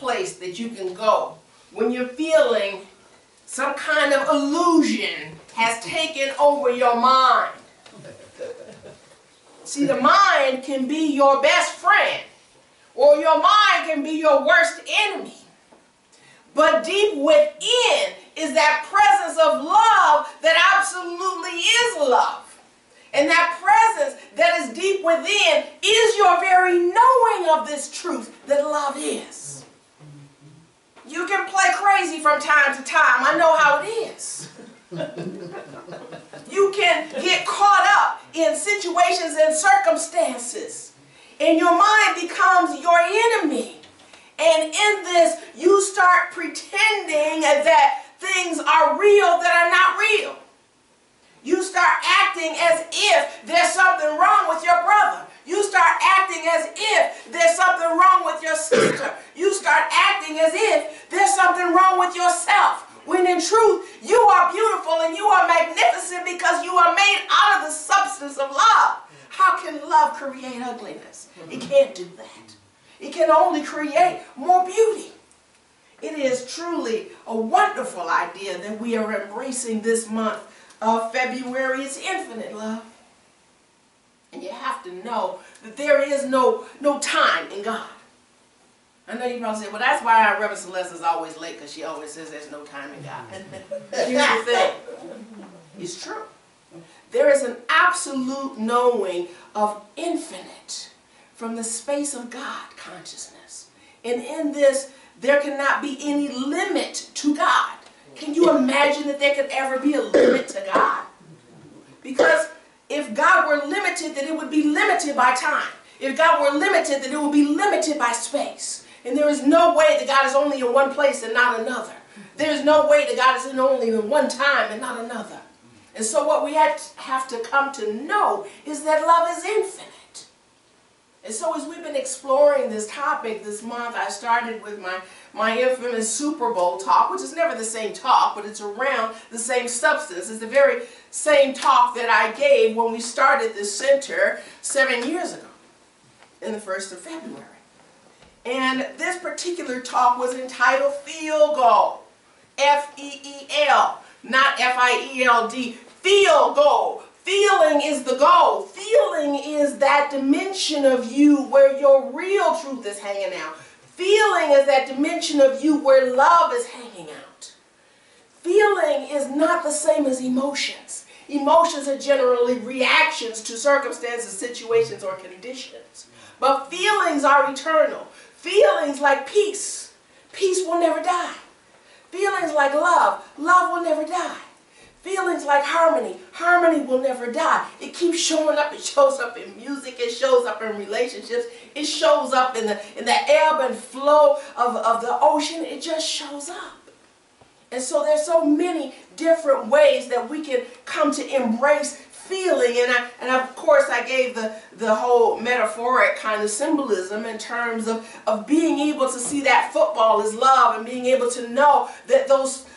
place that you can go when you're feeling some kind of illusion has taken over your mind. See, the mind can be your best friend, or your mind can be your worst enemy. But deep within is that presence of love that absolutely is love. And that presence that is deep within is your very knowing of this truth that love is. You can play crazy from time to time. I know how it is. You can get caught up in situations and circumstances, and your mind becomes your enemy. And in this, you start pretending that things are real that are not real. You start acting as if there's something wrong with your brother. You start acting as if there's something wrong with your sister. You start acting as if there's something wrong with yourself. When in truth, you are beautiful and you are magnificent because you are made out of the substance of love. How can love create ugliness? It can't do that. It can only create more beauty. It is truly a wonderful idea that we are embracing this month of February. It's infinite love. And you have to know that there is no time in God. I know you probably say, well, that's why our Reverend Celeste is always late, because she always says there's no time in God. Here's the thing. It's true. There is an absolute knowing of infinite from the space of God consciousness. And in this, there cannot be any limit to God. Can you imagine that there could ever be a limit to God? Because if God were limited, then it would be limited by time. If God were limited, then it would be limited by space. And there is no way that God is only in one place and not another. There is no way that God is in only in one time and not another. And so what we have to come to know is that love is infinite. And so as we've been exploring this topic this month, I started with my infamous Super Bowl talk, which is never the same talk, but it's around the same substance. It's the very same talk that I gave when we started this center 7 years ago, in the 1st of February. And this particular talk was entitled Field Goal. F-E-E-L, not F-I-E-L-D. Field goal. Feeling is the goal. Feeling is that dimension of you where your real truth is hanging out. Feeling is that dimension of you where love is hanging out. Feeling is not the same as emotions. Emotions are generally reactions to circumstances, situations, or conditions. But feelings are eternal. Feelings like peace. Peace will never die. Feelings like love. Love will never die. Feelings like harmony. Harmony will never die. It keeps showing up. It shows up in music. It shows up in relationships. It shows up in the ebb and flow of the ocean. It just shows up. And so there's so many different ways that we can come to embrace feeling. And of course I gave the whole metaphoric kind of symbolism in terms of being able to see that football is love, and being able to know that those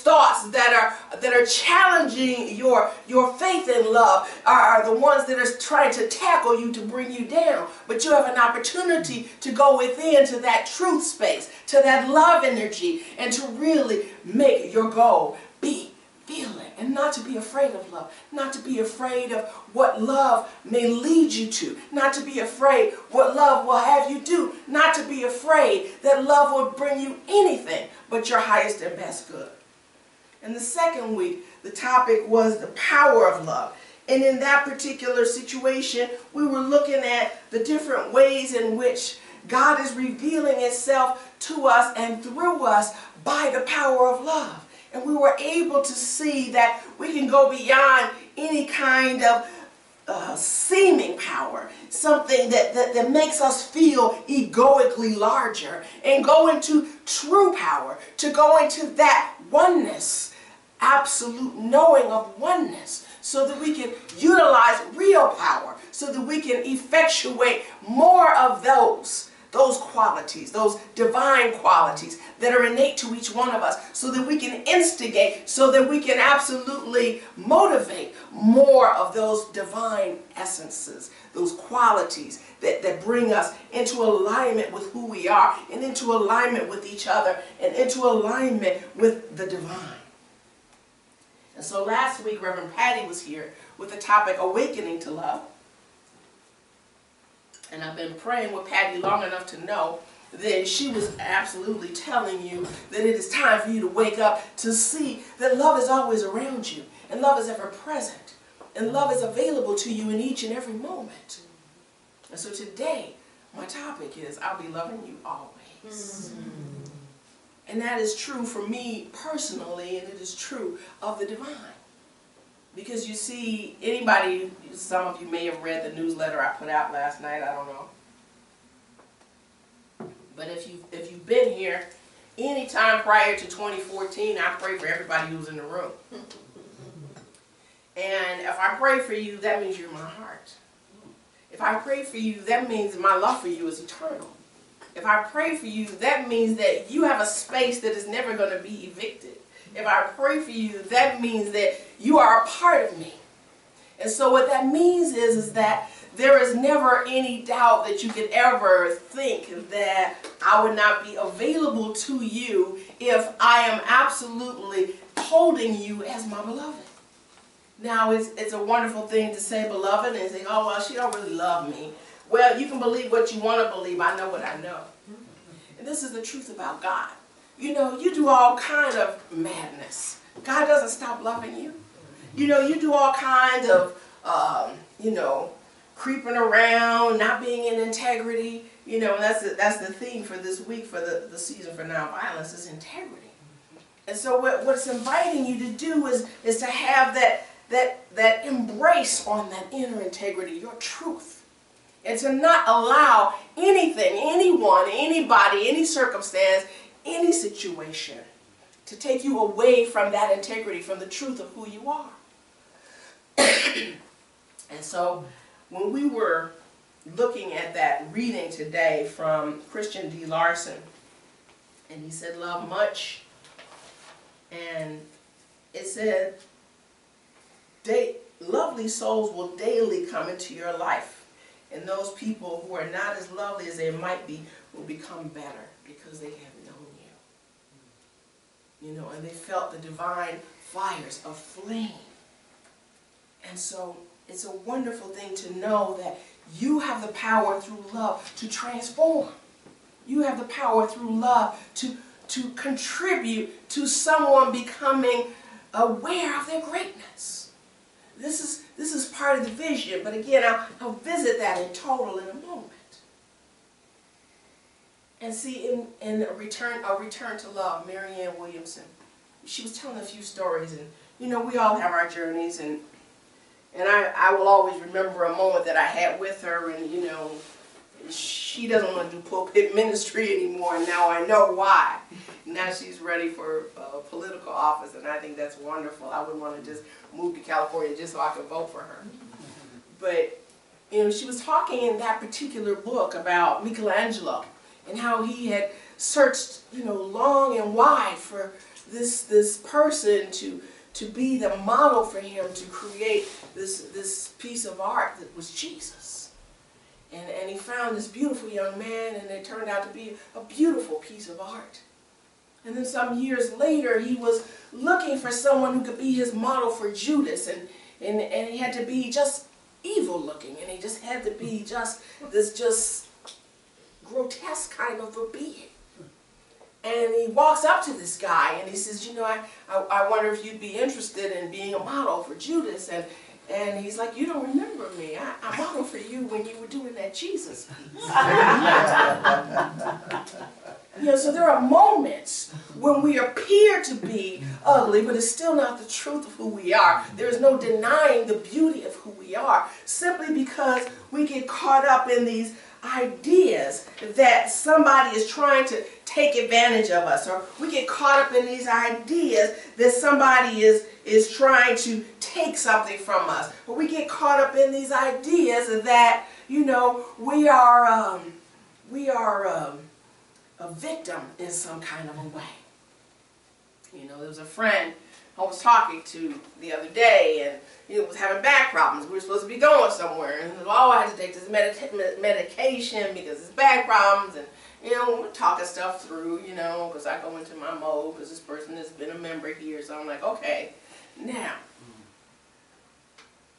thoughts that are challenging your faith in love are the ones that are trying to tackle you to bring you down. But you have an opportunity to go within to that truth space, to that love energy, and to really make your goal be feeling, and not to be afraid of love, not to be afraid of what love may lead you to, not to be afraid what love will have you do, not to be afraid that love will bring you anything but your highest and best good. And the second week, the topic was the power of love. And in that particular situation, we were looking at the different ways in which God is revealing Himself to us and through us by the power of love. And we were able to see that we can go beyond any kind of seeming power, something that makes us feel egoically larger, and go into true power, to go into that oneness, absolute knowing of oneness, so that we can utilize real power, so that we can effectuate more of those those qualities, those divine qualities that are innate to each one of us, so that we can instigate, so that we can absolutely motivate more of those divine essences, those qualities that bring us into alignment with who we are, and into alignment with each other, and into alignment with the divine. And so last week, Reverend Patty was here with the topic, Awakening to Love. And I've been praying with Patty long enough to know that she was absolutely telling you that it is time for you to wake up to see that love is always around you, and love is ever present, and love is available to you in each and every moment. And so today, my topic is, I'll be loving you always. And that is true for me personally, and it is true of the divine. Because you see, anybody, some of you may have read the newsletter I put out last night, I don't know. But if you've been here any time prior to 2014, I pray for everybody who's in the room. And if I pray for you, that means you're in my heart. If I pray for you, that means my love for you is eternal. If I pray for you, that means that you have a space that is never going to be evicted. If I pray for you, that means that you are a part of me. And so what that means is that there is never any doubt that you could ever think that I would not be available to you if I am absolutely holding you as my beloved. Now, it's a wonderful thing to say beloved and say, oh, well, she don't really love me. Well, you can believe what you want to believe. I know what I know. And this is the truth about God. You know, you do all kind of madness. God doesn't stop loving you. You know, you do all kinds of, creeping around, not being in integrity. You know, and that's the theme for this week, for the season for nonviolence, is integrity. And so what's inviting you to do is to have that embrace on that inner integrity, your truth. And to not allow anything, anyone, anybody, any circumstance, any situation to take you away from that integrity, from the truth of who you are. And so when we were looking at that reading today from Christian D. Larson, and he said, love much, and it said, lovely souls will daily come into your life. And those people who are not as lovely as they might be will become better because they have known you. You know, and they felt the divine fires of flame. And so it's a wonderful thing to know that you have the power through love to transform. You have the power through love to contribute to someone becoming aware of their greatness. This is part of the vision, but again, I'll visit that in total in a moment. And see, in a return to love, Marianne Williamson, she was telling a few stories, and you know, we all have our journeys, and I will always remember a moment that I had with her, and you know, she doesn't want to do pulpit ministry anymore, and now I know why. Now she's ready for political office, and I think that's wonderful. I wouldn't want to just move to California just so I could vote for her. But, you know, she was talking in that particular book about Michelangelo and how he had searched, you know, long and wide for this person to be the model for him to create this piece of art that was Jesus. And he found this beautiful young man, and it turned out to be a beautiful piece of art. And then some years later, he was looking for someone who could be his model for Judas, and he had to be just evil looking, and he just had to be just this grotesque kind of a being. And he walks up to this guy, and he says, you know, I wonder if you'd be interested in being a model for Judas. And he's like, you don't remember me. I modeled for you when you were doing that Jesus piece. You know, so there are moments when we appear to be ugly, but it's still not the truth of who we are. There is no denying the beauty of who we are, simply because we get caught up in these ideas that somebody is trying to take advantage of us, or we get caught up in these ideas that somebody is trying to take something from us, or we get caught up in these ideas that, you know, we are we are a victim in some kind of a way. You know, there was a friend I was talking to the other day, and he was having back problems. We were supposed to be going somewhere, and oh, I had to take this medication because it's back problems, and you know, we're talking stuff through, you know, because I go into my mode because this person has been a member here, so I'm like, okay, now,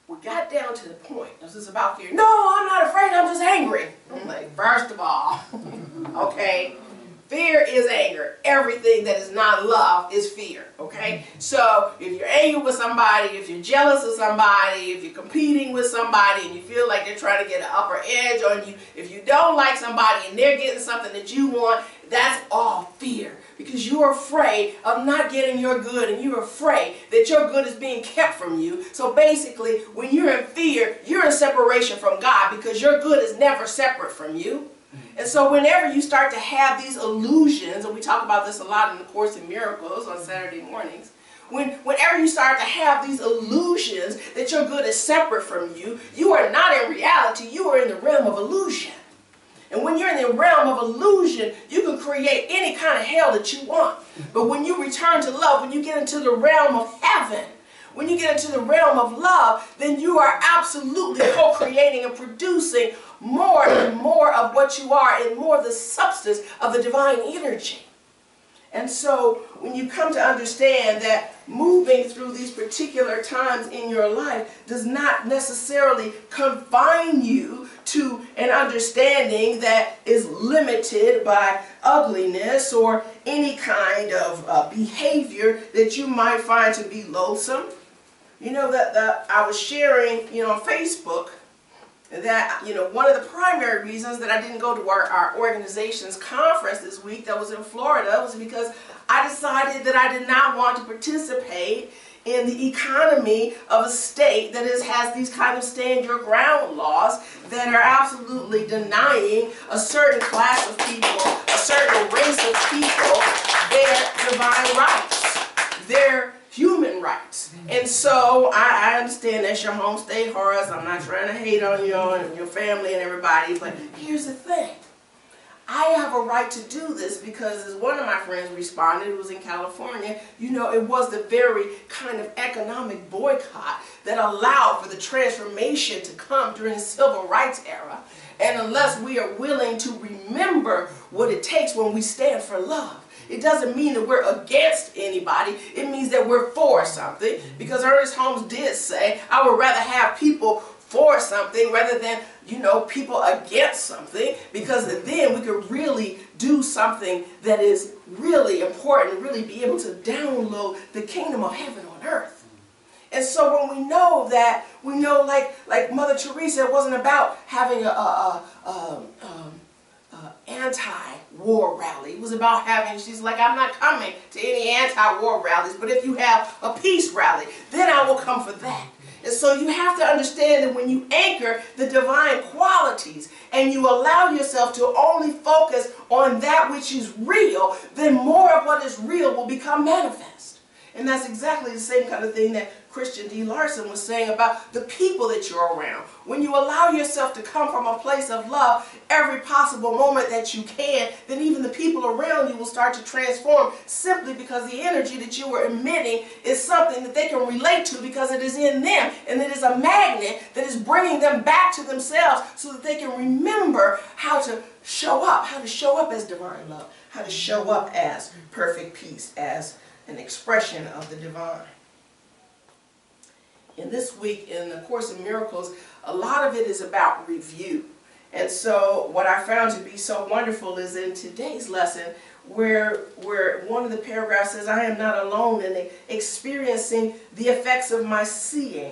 we got down to the point. This is about fear. No, I'm not afraid, I'm just angry. I'm like, first of all, okay, fear is anger. Everything that is not love is fear, okay? So if you're angry with somebody, if you're jealous of somebody, if you're competing with somebody and you feel like they're trying to get an upper edge on you, if you don't like somebody and they're getting something that you want, that's all fear. Because you're afraid of not getting your good, and you're afraid that your good is being kept from you. So basically, when you're in fear, you're in separation from God, because your good is never separate from you. And so whenever you start to have these illusions, and we talk about this a lot in the Course in Miracles on Saturday mornings, whenever you start to have these illusions that your good is separate from you, you are not in reality, you are in the realm of illusion. And when you're in the realm of illusion, you can create any kind of hell that you want. But when you return to love, when you get into the realm of heaven, when you get into the realm of love, then you are absolutely co-creating and producing more and more of what you are, and more of the substance of the divine energy. And so when you come to understand that moving through these particular times in your life does not necessarily confine you to an understanding that is limited by ugliness or any kind of behavior that you might find to be loathsome. You know, that I was sharing, you know, on Facebook, that, you know, one of the primary reasons that I didn't go to our organization's conference this week that was in Florida was because I decided that I did not want to participate in the economy of a state that has these kind of stand your ground laws that are absolutely denying a certain class of people, a certain race of people, their divine rights, their human rights. And so I understand that's your home state, Horace. I'm not trying to hate on you and your family and everybody, but here's the thing. I have a right to do this because, as one of my friends responded, it was in California, you know, it was the very kind of economic boycott that allowed for the transformation to come during the civil rights era. And unless we are willing to remember what it takes when we stand for love, it doesn't mean that we're against anybody. It means that we're for something. Because Ernest Holmes did say, I would rather have people for something rather than, you know, people against something. Because then we could really do something that is really important, really be able to download the kingdom of heaven on earth. And so when we know that, we know like Mother Teresa, it wasn't about having anti-war rally. It was about having, she's like, I'm not coming to any anti-war rallies, but if you have a peace rally, then I will come for that. And so you have to understand that when you anchor the divine qualities and you allow yourself to only focus on that which is real, then more of what is real will become manifest. And that's exactly the same kind of thing that Christian D. Larson was saying about the people that you're around. When you allow yourself to come from a place of love every possible moment that you can, then even the people around you will start to transform, simply because the energy that you are emitting is something that they can relate to because it is in them, and it is a magnet that is bringing them back to themselves so that they can remember how to show up as divine love, how to show up as perfect peace, as an expression of the divine. In this week in the Course in Miracles, a lot of it is about review. And so what I found to be so wonderful is in today's lesson where one of the paragraphs says, I am not alone in experiencing the effects of my seeing.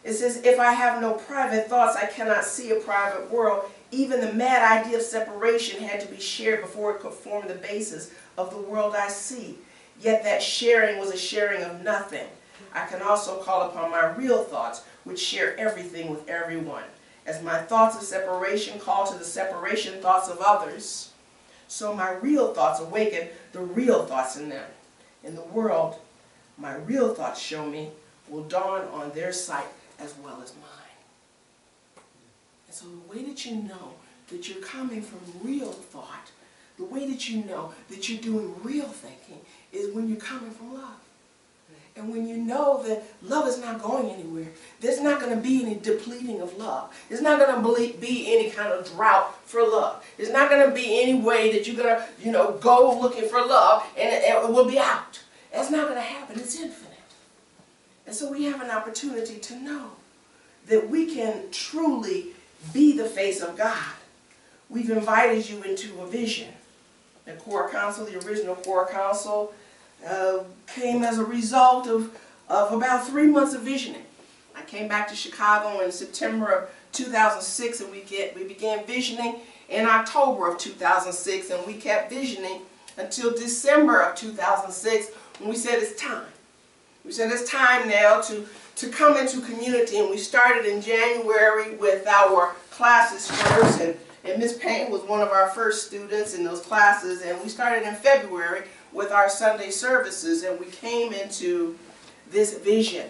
It says, if I have no private thoughts, I cannot see a private world. Even the mad idea of separation had to be shared before it could form the basis of the world I see. Yet that sharing was a sharing of nothing. I can also call upon my real thoughts, which share everything with everyone. As my thoughts of separation call to the separation thoughts of others, so my real thoughts awaken the real thoughts in them. In the world, my real thoughts show me will dawn on their sight as well as mine. And so the way that you know that you're coming from real thought, the way that you know that you're doing real thinking is when you're coming from love. And when you know that love is not going anywhere, there's not going to be any depleting of love. There's not going to be any kind of drought for love. There's not going to be any way that you're going to, go looking for love and it will be out. That's not going to happen. It's infinite. And so we have an opportunity to know that we can truly be the face of God. We've invited you into a vision. The core council, the original core council, came as a result of about 3 months of visioning. I came back to Chicago in September of 2006, and we began visioning in October of 2006, and we kept visioning until December of 2006, when we said it's time. We said it's time now to come into community, and we started in January with our classes first, and Ms. Payne was one of our first students in those classes, and we started in February with our Sunday services, and we came into this vision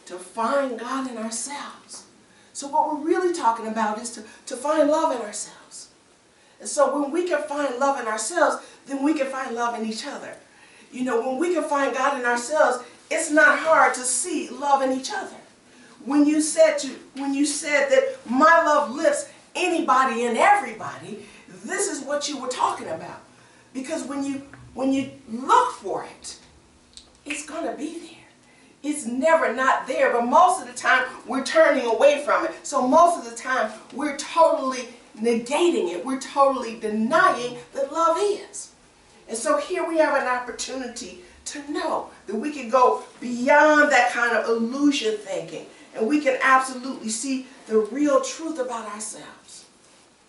to find God in ourselves. So what we're really talking about is to find love in ourselves. And so when we can find love in ourselves, then we can find love in each other. When we can find God in ourselves, it's not hard to see love in each other. When you said that my love lifts anybody and everybody, this is what you were talking about. Because when you look for it, it's going to be there. It's never not there, but most of the time we're turning away from it. So most of the time we're totally negating it. We're totally denying that love is. And so here we have an opportunity to know that we can go beyond that kind of illusion thinking, and we can absolutely see the real truth about ourselves.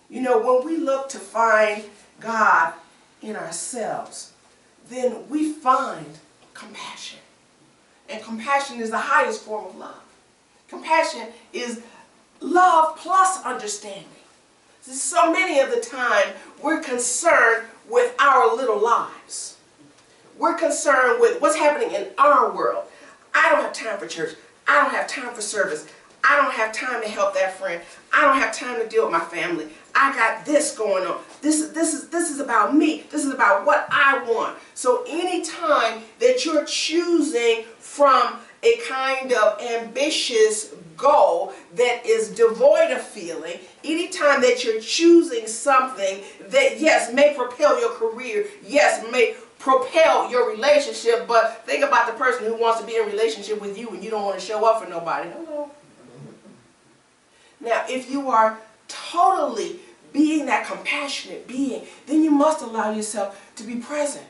When we look to find God in ourselves, then we find compassion. And compassion is the highest form of love. Compassion is love plus understanding. So many of the time we're concerned with our little lives. We're concerned with what's happening in our world. I don't have time for church. I don't have time for service. I don't have time to help that friend. I don't have time to deal with my family. I got this going on. This is about me. This is about what I want. So anytime that you're choosing from a kind of ambitious goal that is devoid of feeling, anytime that you're choosing something that, yes, may propel your career, yes, may propel your relationship, but think about the person who wants to be in a relationship with you and you don't want to show up for nobody. Hello. Now, if you are totally being that compassionate being, then you must allow yourself to be present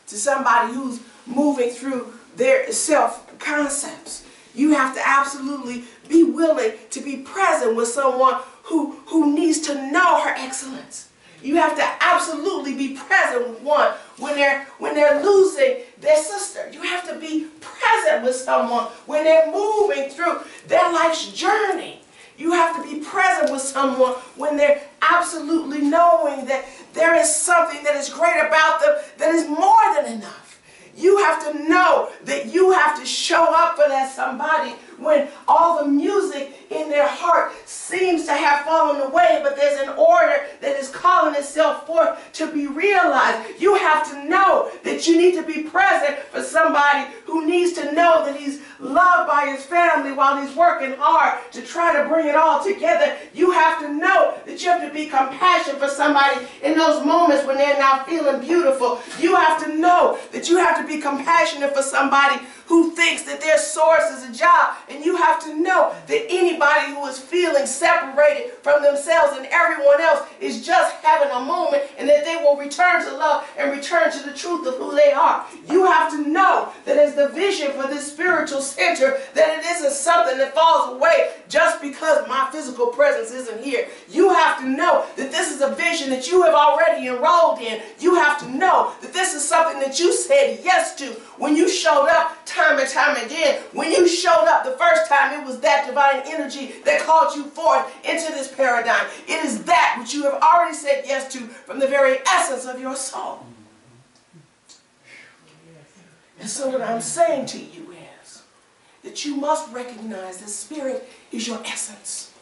to somebody who's moving through their self-concepts. You have to absolutely be willing to be present with someone who needs to know her excellence. You have to absolutely be present with one when they're losing their sister. You have to be present with someone when they're moving through their life's journey. You have to be present with someone when they're absolutely knowing that there is something that is great about them that is more than enough. You have to know that you have to show up for that somebody when all the music in their heart seems to have fallen away, but there's an order that is calling itself forth to be realized. You have to know that you need to be present for somebody who needs to know that he's loved by his family while he's working hard to try to bring it all together. You have to know that you have to be compassionate for somebody in those moments when they're not feeling beautiful. You have to know that you have to be compassionate for somebody who thinks that their source is a job. And you have to know that anybody who is feeling separated from themselves and everyone else is just having a moment, and that they will return to love and return to the truth of who they are. You have to know that as the vision for this spiritual center, that it isn't something that falls away just because my physical presence isn't here. You have to know that this is a vision that you have already enrolled in. You have to know that this is something that you said yes to when you showed up time and time again. When you showed up the first time, it was that divine energy that called you forth into this paradigm. It is that which you have already said yes to from the very essence of your soul. And so what I'm saying to you is that you must recognize that spirit is your essence.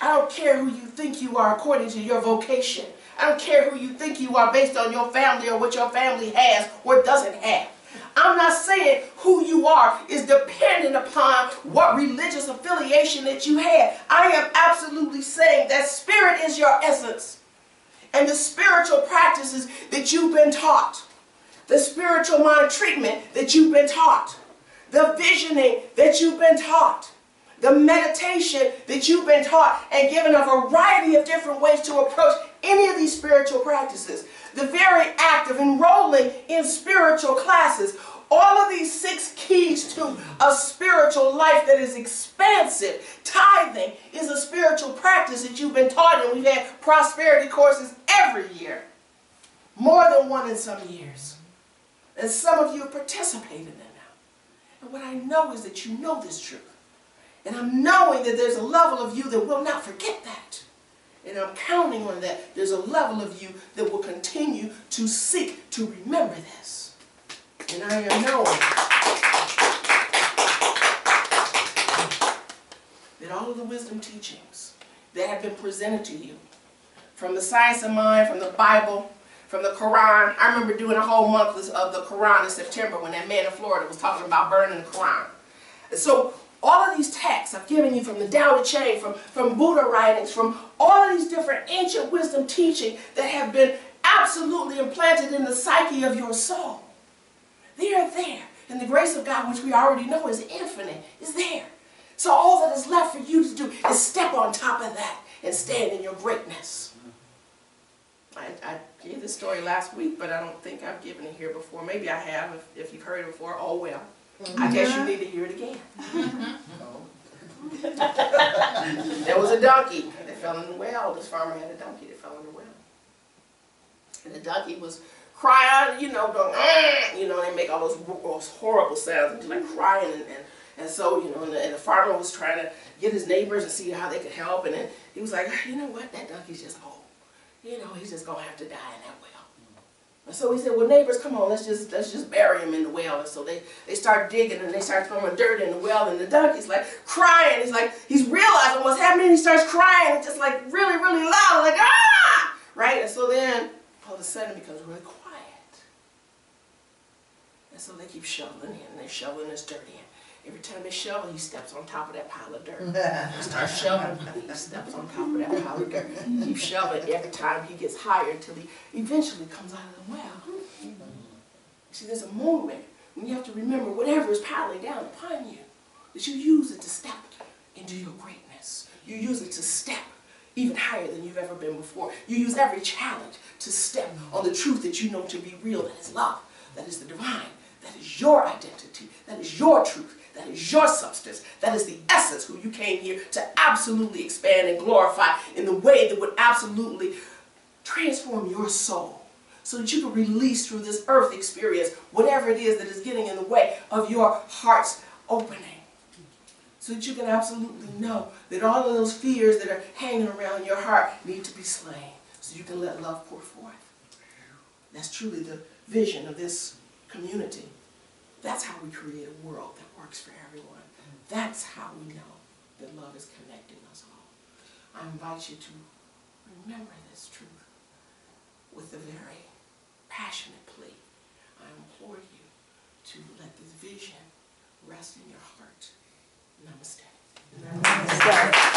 I don't care who you think you are according to your vocation. I don't care who you think you are based on your family or what your family has or doesn't have. I'm not saying who you are is dependent upon what religious affiliation that you have. I am absolutely saying that spirit is your essence. And the spiritual practices that you've been taught, the spiritual mind treatment that you've been taught, the visioning that you've been taught, the meditation that you've been taught and given a variety of different ways to approach any of these spiritual practices. The very act of enrolling in spiritual classes. All of these 6 keys to a spiritual life that is expansive. Tithing is a spiritual practice that you've been taught, and we've had prosperity courses every year. More than one in some years. And some of you have participated in them now. And what I know is that you know this truth. And I'm knowing that there's a level of you that will not forget that. And I'm counting on that. There's a level of you that will continue to seek to remember this. And I am knowing that all of the wisdom teachings that have been presented to you, from the science of mind, from the Bible, from the Quran. I remember doing a whole month of the Quran in September when that man in Florida was talking about burning the Quran. And so all of these texts I've given you, from the Tao Te Ching, from Buddha writings, from all of these different ancient wisdom teaching that have been absolutely implanted in the psyche of your soul. They are there. And the grace of God, which we already know is infinite, is there. So all that is left for you to do is step on top of that and stand in your greatness. I gave this story last week, but I don't think I've given it here before. Maybe I have, if you've heard it before. Oh well. I guess you need to hear it again. There was a donkey that fell in the well. This farmer had a donkey that fell in the well. And the donkey was crying, you know, going, you know, they make all those horrible sounds, like crying, and so, you know, and the farmer was trying to get his neighbors and see how they could help, and then he was like, you know what, that donkey's just old. You know, he's just going to have to die in that well. And so he said, well, neighbors, come on, let's just bury him in the well. And so they start digging, and they start throwing dirt in the well, and the donkey's like crying. He's realizing what's happening. He starts crying, just like really, really loud, like, ah! Right? And so then all of a sudden it becomes really quiet. And so they keep shoveling in, and they're shoveling this dirt in. Every time they shovel, he steps on top of that pile of dirt. He starts shoveling, he steps on top of that pile of dirt. He keeps shoveling every time he gets higher until he eventually comes out of the well. See, there's a moment when you have to remember whatever is piling down upon you, that you use it to step into your greatness. You use it to step even higher than you've ever been before. You use every challenge to step on the truth that you know to be real, that is love, that is the divine, that is your identity, that is your truth. That is your substance. That is the essence who you came here to absolutely expand and glorify in the way that would absolutely transform your soul, so that you can release through this earth experience whatever it is that is getting in the way of your heart's opening. So that you can absolutely know that all of those fears that are hanging around your heart need to be slain, so you can let love pour forth. That's truly the vision of this community. That's how we create a world that works for everyone. That's how we know that love is connecting us all. I invite you to remember this truth with a very passionate plea. I implore you to let this vision rest in your heart. Namaste. Namaste.